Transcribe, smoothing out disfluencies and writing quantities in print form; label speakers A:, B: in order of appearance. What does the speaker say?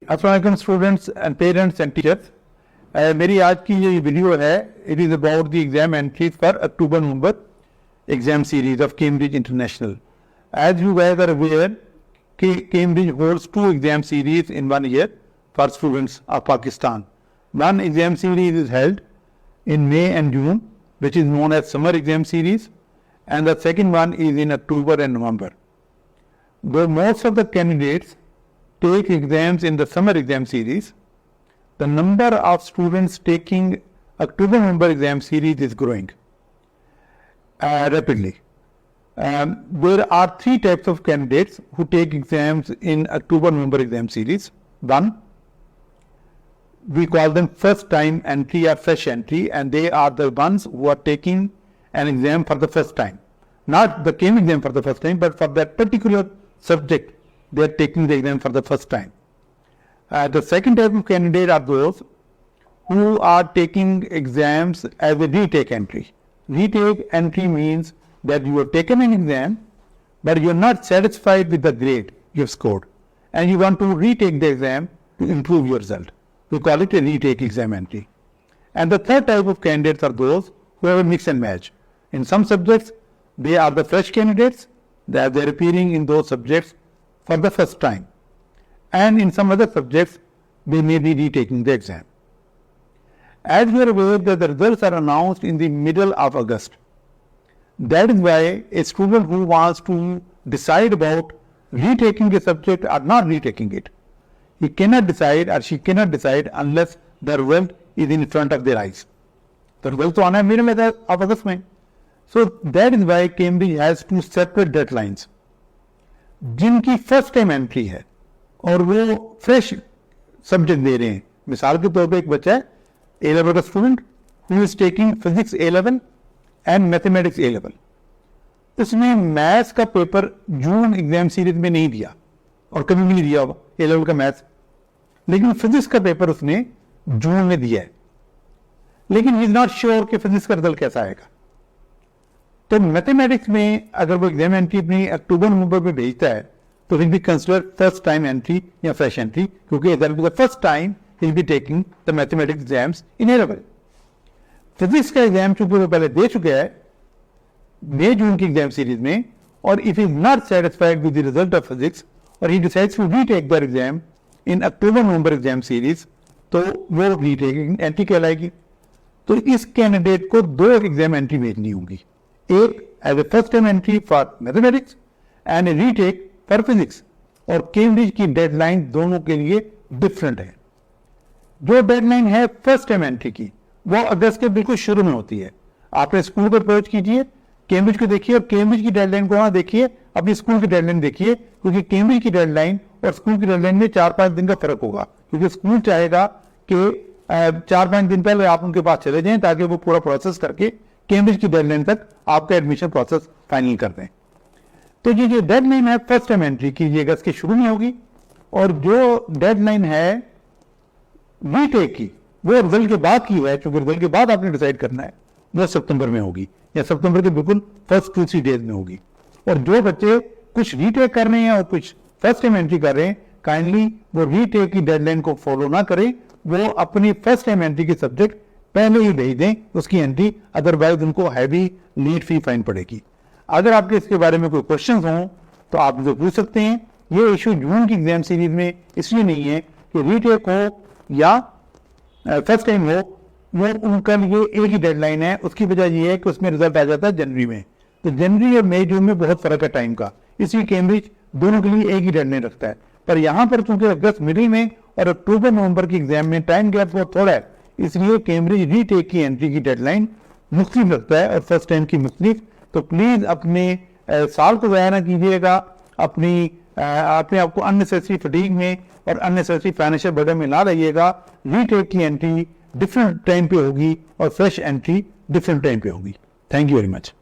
A: अस्सलाम वालेकुम students and parents and teachers. मेरी आज की ये वीडियो है, it is about the exam entries for October November exam series of Cambridge International. As you guys are aware, Cambridge holds two exam series in 1 year for students of Pakistan. One exam series is held in May and June, which is known as summer exam series, and the second one is in October and November. Though most of the candidates take exams in the summer exam series, the number of students taking October-November exam series is growing rapidly. There are three types of candidates who take exams in October-November exam series. One, we call them first time entry or fresh entry, and they are the ones who are taking an exam for the first time. Not the Cambridge exam for the first time, but for that particular subject they are taking the exam for the first time. The second type of candidate are those who are taking exams as a retake entry. Retake entry means that you have taken an exam, but you are not satisfied with the grade you have scored, and you want to retake the exam to improve your result. We call it a retake exam entry. And the third type of candidates are those who have a mix and match. In some subjects, they are the fresh candidates, that they are appearing in those subjects for the first time. And in some other subjects, they may be retaking the exam. As we are aware that the results are announced in the middle of August. That is why a student who wants to decide about retaking a subject or not retaking it, he cannot decide or she cannot decide unless the result is in front of their eyes. The result तो आना है middle of August में. So that is why Cambridge has two separate deadlines. जिनकी first time entry है और वो fresh subject they रहे हैं. मिसाल के तौर पे एक बच्चा है ए लेवल का student who is taking physics A level and mathematics A level. उसने मैथ्स का पेपर जून एग्जाम सीरीज में नहीं दिया और कभी भी नहीं दिया होगा ए लेवल का मैथ्स, लेकिन फिजिक्स का पेपर उसने जून में दिया है, लेकिन ही इज नॉट श्योर कि फिजिक्स का रिजल्ट कैसा आएगा. तो मैथमेटिक्स में अगर वो एग्जाम एंट्री अपनी अक्टूबर नवंबर में भेजता है तो will be consider first time entry या फ्रेश एंट्री, क्योंकि that will be the first time he will be taking the mathematics exams in A level. Physics का एग्जाम चूंकि वो पहले दे चुका है मई जून की एग्जाम सीरीज में, और if is not satisfied with the result of physics और he decides to retake the exam in October November exam series, तो वो रीटेकिंग एंट्री कहलाएगी. तो इस कैंडिडेट को दो एग्जाम एंट्री भेजनी होगी, एक as a first time entry for mathematics and a retake for physics. और कैम्ब्रिज की डेडलाइन दोनों के लिए डिफरेंट है. जो डेडलाइन है फर्स्ट टाइम एंट्री की वो अगस्त के बिल्कुल शुरू में होती है. आपने स्कूल को अप्रोच कीजिए, कैम्ब्रिज को देखिए और कैम्ब्रिज की डेडलाइन को वहां देखिए, अपनी स्कूल की डेडलाइन देखिए, क्योंकि कैम्ब्रिज की डेडलाइन और स्कूल की डेडलाइन में 4-5 दिन का फर्क होगा. क्योंकि स्कूल चाहेगा कि 4-5 दिन पहले आप उनके पास चले जाएं ताकि वो पूरा प्रोसेस करके कैम्ब्रिज की डेडलाइन तक आपका एडमिशन प्रोसेस फाइनल कर दें. तो ये जो डेडलाइन है फर्स्ट टाइम एंट्री की ये अगस्त के शुरू में होगी, और जो डेडलाइन है रीटेक की वो रिजल्ट के बाद की है, क्योंकि रिजल्ट के बाद आपने डिसाइड करना है, वो सितंबर में होगी या सितंबर के बिल्कुल फर्स्ट 2-3 डेज में होगी. और जो बच्चे कुछ रीटेक कर रहे हैं और कुछ फर्स्ट टाइम एंट्री कर रहे हैं, काइंडली वो रीटेक की डेडलाइन को फॉलो ना करें, वो अपनी फर्स्ट टाइम एंट्री के सब्जेक्ट पहले ही भेज दें उसकी एंट्री, अदरवाइज उनको हैवी लेट फी फाइन पड़ेगी. अगर आपके इसके बारे में कोई क्वेश्चंस हों तो आप मुझे पूछ सकते हैं. ये इशू जून की एग्जाम सीरीज में इसलिए नहीं है कि रीटेक हो या फर्स्ट टाइम हो, वो उनका ये एक ही डेडलाइन है. उसकी वजह ये है कि उसमें रिजल्ट आ जाता है जनवरी में, तो जनवरी और मई जून में बहुत फर्क है टाइम का, इसलिए कैम्ब्रिज दोनों के लिए एक ही डेडलाइन रखता है. पर यहाँ पर चूंकि अगस्त मिडिल में और अक्टूबर नवंबर की एग्जाम में टाइम गैप बहुत थोड़ा है, इसलिए कैम्ब्रिज रीटेक की एंट्री की डेडलाइन मुख्तलिफ रखता है और फर्स्ट टाइम की मुख्तलिफ. तो प्लीज अपने साल को ज़ाया ना कीजिएगा अपने आप को अननेसेसरी फटीग में और अननेसेसरी फाइनेंशियल बर्डन में ना रहिएगा. रीटेक की एंट्री डिफरेंट टाइम पे होगी और फ्रेश एंट्री डिफरेंट टाइम पे होगी. Thank you very much.